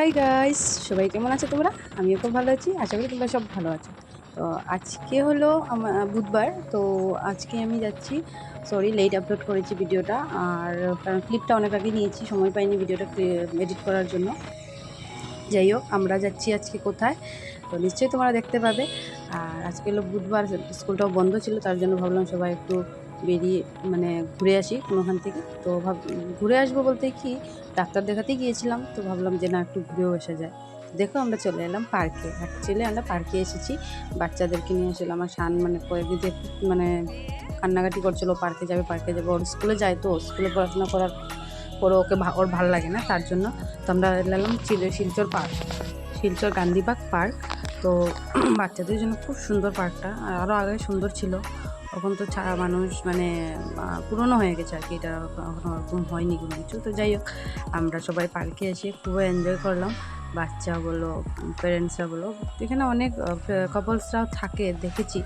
Hi guys, সবাই কেমন আছো তোমরা? আমিও খুব ভালো আছি, আশা করি তোমরা সব ভালো আছো। তো আজকে হলো বুধবার। তো আজকে আমি যাচ্ছি, সরি লেট আপলোড করেছি ভিডিওটা, আর কারণ ক্লিপটা অনেক আগে নিয়েছি, সময় পাইনি ভিডিওটা এডিট করার জন্য। যাই হোক, আমরা যাচ্ছি আজকে কোথায়, তো নিশ্চয়ই তোমরা দেখতে পাবে। আর আজকে হলো বুধবার, স্কুলটাও বন্ধ ছিল, তার জন্য ভাবলাম সবাই একটু বেরিয়ে মানে ঘুরে আসি কোনোখান থেকে। তো ঘুরে আসবো বলতে কি, ডাক্তার দেখাতেই গিয়েছিলাম, তো ভাবলাম যে না একটু ঘুরেও এসে যায়। দেখো আমরা চলে এলাম পার্কে। অ্যাকচুয়ালি আমরা পার্কে এসেছি বাচ্চাদেরকে নিয়ে। আসলে আমার শান মানে কয়েকদিন থেকে মানে কান্নাকাটি করছিল, পার্কে যাবে পার্কে যাবে। ওর স্কুলে যায়, তো স্কুলে পড়াশোনা করার পরে ওকে ওর ভালো লাগে না, তার জন্য তো আমরা এলাম শিলচর পার্ক, শিলচর গান্ধীবাগ পার্ক। তো বাচ্চাদের জন্য খুব সুন্দর পার্কটা, আর আরও আগে সুন্দর ছিল। এখন তো মানুষ মানে পুরনো হয়ে গেছে আর কি, এটা এখন ওরকম হয়নি কোনো কিছু। তো যাই হোক, আমরা সবাই পার্কে এসে খুবই এনজয় করলাম, বাচ্চা বলো প্যারেন্টসরা বলো। এখানে অনেক কাপলসরাও থাকে দেখেছি।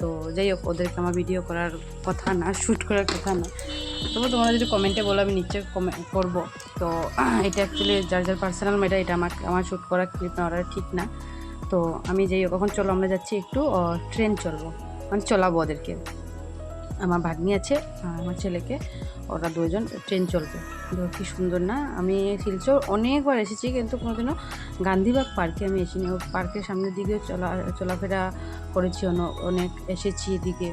তো যাই হোক, ওদেরকে আমার ভিডিও করার কথা না, শ্যুট করার কথা না। তবু তোমরা যদি কমেন্টে বলো আমি নিশ্চয়ই কমেন্ট করবো। তো এটা অ্যাকচুয়ালি যার যার পার্সোনাল ম্যাটার, এটা আমার শ্যুট করা ক্লিপ নেওয়াটা ঠিক না। তো আমি যাই হোক, এখন চলো আমরা যাচ্ছি একটু ট্রেন চলবো, মানে চলাবো ওদেরকে। আমার ভাগ্নি আছে আর আমার ছেলেকে, ওরা দুজন ট্রেন চলবে। কি সুন্দর না! আমি শিলচর অনেকবার এসেছি, কিন্তু কোনোদিনও গান্ধীবাগ পার্কে আমি এসিনি। ও পার্কের সামনের দিকেও চলাফেরা করেছি, অনেক এসেছি এদিকে,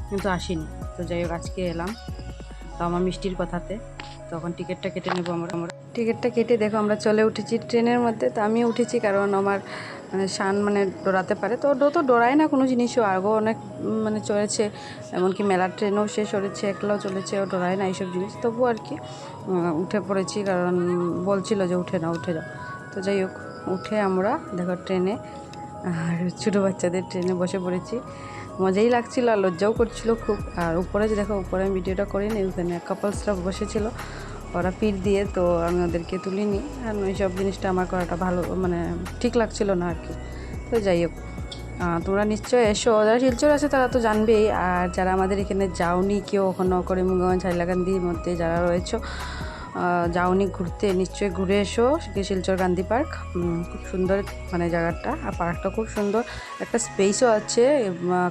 কিন্তু আসিনি। তো যাই হোক, আজকে এলাম। তো আমার মিষ্টির কথাতে তখন টিকিটটা কেটে নেবো। আমরা টিকিটটা কেটে দেখো আমরা চলে উঠেছি ট্রেনের মধ্যে। তো আমিও উঠেছি, কারণ আমার মানে শান মানে ডরাতে পারে, তো তো ডরায় না কোনো জিনিসও। আগেও অনেক মানে চলেছে, এমনকি মেলার ট্রেনও সে চলেছে, একলাও চলেছে, ও ডরায় না এইসব জিনিস। তবু আর কি উঠে পড়েছি, কারণ বলছিল যে উঠে নাও উঠে যাও। তো যাই হোক, উঠে আমরা দেখো ট্রেনে, আর ছোটো বাচ্চাদের ট্রেনে বসে পড়েছি। মজাই লাগছিল আর লজ্জাও করছিল খুব। আর উপরে যে দেখো, উপরে আমি ভিডিওটা করিনি, ওখানে কাপলসরা বসেছিল ওরা পিঠ দিয়ে, তো আমি ওদেরকে তুলিনি। আর ওইসব জিনিসটা আমার করাটা ভালো মানে ঠিক লাগছিল না আর কি। তো যাই হোক, তোমরা নিশ্চয় এসো, যারা শিলচর আছে তারা তো জানবেই। আর যারা আমাদের এখানে যাওনি কেউ এখনও, করিমগঞ্জ হাইলাকান্দির মধ্যে যারা রয়েছো, যাওনি ঘুরতে, নিশ্চয়ই ঘুরে এসো শিলচর গান্ধী পার্ক। খুব সুন্দর মানে জায়গাটা, আর পার্কটা খুব সুন্দর, একটা স্পেসও আছে,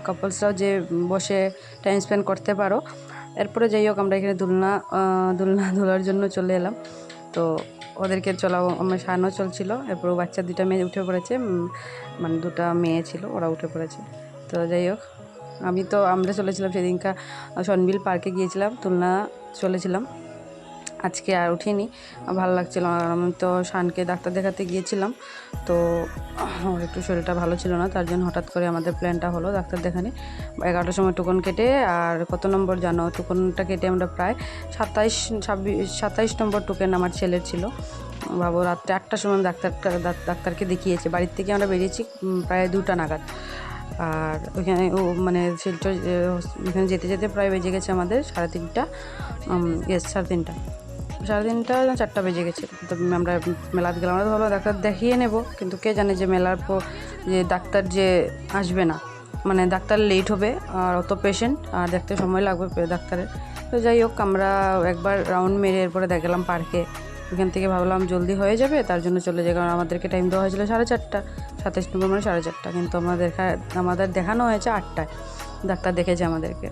কাপলসরাও যে বসে টাইম স্পেন্ড করতে পারো। এরপরে যাই হোক, আমরা এখানে দোলার জন্য চলে এলাম। তো ওদেরকে চলাও, আমার শানও চলছিল। এরপর বাচ্চা দুটা মেয়ে উঠে পড়েছে, মানে দুটা মেয়ে ছিল, ওরা উঠে পড়েছে। তো যাই হোক, আমরা চলেছিলাম সেদিনকা সনবিল পার্কে গিয়েছিলাম, দোলনা চলেছিলাম। আজকে আর উঠিনি, ভালো লাগছিল না। আমি তো শানকে ডাক্তার দেখাতে গিয়েছিলাম, তো ওর একটু শরীরটা ভালো ছিল না, তার জন্য হঠাৎ করে আমাদের প্ল্যানটা হলো ডাক্তার দেখানি। 11টার সময় টোকন কেটে, আর কত নম্বর জানো, টোকনটা কেটে আমরা প্রায় 27 নম্বর টোকেন আমার ছেলের ছিল। ভাবো, রাত্রে 8টার সময় আমি ডাক্তারকে দেখিয়েছি। বাড়ির থেকে আমরা বেরিয়েছি প্রায় 2টা নাগাদ। আর ওইখানে মানে শিলচর ওইখানে যেতে যেতে প্রায় বেজে গেছে আমাদের 3:30, 3:30 না 4টা বেজে গেছে। তো আমরা মেলাতে গেলাম, আমরা ভালো ডাক্তার দেখিয়ে নেব, কিন্তু কে জানে যে মেলার পর যে ডাক্তার যে আসবে না, মানে ডাক্তার লেট হবে, আর অত পেশেন্ট আর দেখতে সময় লাগবে ডাক্তারের। তো যাই হোক, আমরা একবার রাউন্ড মেরে এরপরে গেলাম পার্কে। ওইখান থেকে ভাবলাম জলদি হয়ে যাবে, তার জন্য চলে যাই, কারণ আমাদেরকে টাইম দেওয়া হয়েছিল 4:30, 27 নম্বর মানে 4:30, কিন্তু আমাদের দেখানো হয়েছে 8টায়, ডাক্তার দেখেছে আমাদেরকে।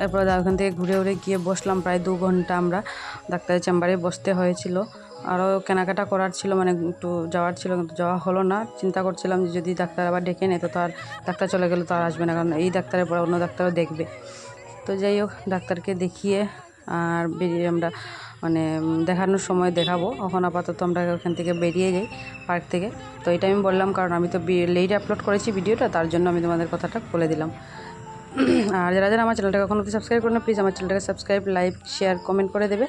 এরপর ওখান থেকে ঘুরে গিয়ে বসলাম প্রায় 2 ঘন্টা। আমরা ডাক্তারের চেম্বারে বসতে হয়েছিল, আরও কেনাকাটা করার ছিল, মানে একটু যাওয়ার ছিল, কিন্তু যাওয়া হলো না। চিন্তা করছিলাম যে যদি ডাক্তার আবার ডেকে নেয়, তো আর ডাক্তার চলে গেলে তো আর আসবে না, কারণ এই ডাক্তারের পরে অন্য ডাক্তারও দেখবে। তো যাই হোক, ডাক্তারকে দেখিয়ে আর বেরিয়ে আমরা মানে দেখানোর সময় দেখাবো। এখন আপাতত আমরা ওখান থেকে বেরিয়ে যাই পার্ক থেকে। তো এটা আমি বললাম কারণ আমি তো লেট আপলোড করেছি ভিডিওটা, তার জন্য আমি তোমাদের কথাটা বলে দিলাম। আর যারা যারা আমার চ্যানেলটাকে এখনও সাবস্ক্রাইব করো না, প্লিজ আমার চ্যানেলটাকে সাবস্ক্রাইব, লাইক, শেয়ার, কমেন্ট করে দেবে।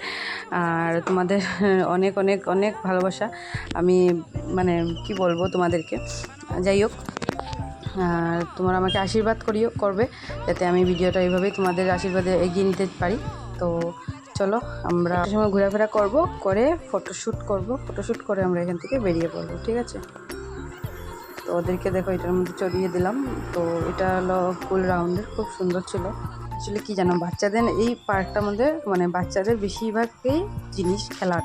আর তোমাদের অনেক অনেক অনেক ভালোবাসা, আমি মানে কি বলবো তোমাদেরকে। যাই হোক, আর তোমরা আমাকে আশীর্বাদ করবে, যাতে আমি ভিডিওটা এইভাবেই তোমাদের আশীর্বাদে এগিয়ে নিতে পারি। তো চলো, আমরা সময় ঘোরাফেরা করে ফটোশ্যুট করে আমরা এখান থেকে বেরিয়ে পড়বো, ঠিক আছে? তো ওদেরকে দেখো এটার মধ্যে চড়িয়ে দিলাম। তো এটা হলো ফুল রাউন্ডের, খুব সুন্দর ছিল। আসলে কি জানো, বাচ্চাদের এই পার্কটার মধ্যে মানে বাচ্চাদের বেশিরভাগই জিনিস খেলার,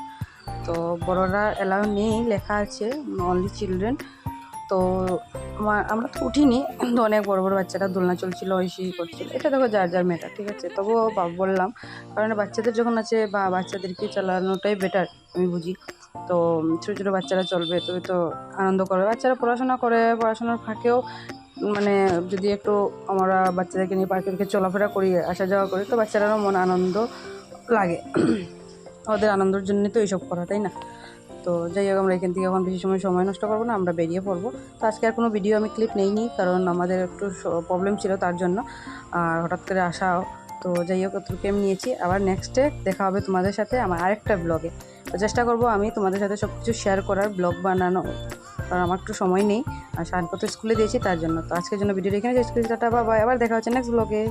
তো বড়রা অ্যালাউ নেই, লেখা আছে অনলি চিলড্রেন। তো আমরা তো উঠিনি, কিন্তু অনেক বড় বড় বাচ্চারা দোলনা চলছিল, ঐশী করছিল। এটা দেখো যার যার ম্যাটার, ঠিক আছে। তবুও বললাম, কারণ বাচ্চাদের যখন আছে বা বাচ্চাদেরকে চালানোটাই বেটার আমি বুঝি। তো ছোটো ছোটো বাচ্চারা চলবে, তবে তো আনন্দ করবে। বাচ্চারা পড়াশোনা করে, পড়াশোনার ফাঁকেও মানে যদি একটু আমরা বাচ্চাদেরকে নিয়ে পার্কে চলাফেরা করি, আসা যাওয়া করি, তো বাচ্চারারও মনে আনন্দ লাগে। ওদের আনন্দের জন্য তো এইসব করা, তাই না? তো যাই হোক, আমরা এখান থেকে এখন বেশি সময় নষ্ট করবো না, আমরা বেরিয়ে পড়বো। তো আজকে আর কোনো ভিডিও আমি ক্লিপ নেইনি, কারণ আমাদের একটু প্রবলেম ছিল তার জন্য, আর হঠাৎ করে আসাও। তো যাই হোক, একটু কেম নিয়েছি। আবার নেক্সটে দেখা হবে তোমাদের সাথে আমার আরেকটা ব্লগে। তো চেষ্টা করবো আমি তোমাদের সাথে সব কিছু শেয়ার করার, ব্লগ বানানো, কারণ আমার একটু সময় নেই, আর সানপত্র স্কুলে দিয়েছি তার জন্য। তো আজকের জন্য ভিডিওটা এখানে শেষ করছি। টাটা, বাই বাই, আবার দেখা হচ্ছে নেক্সট ব্লগে।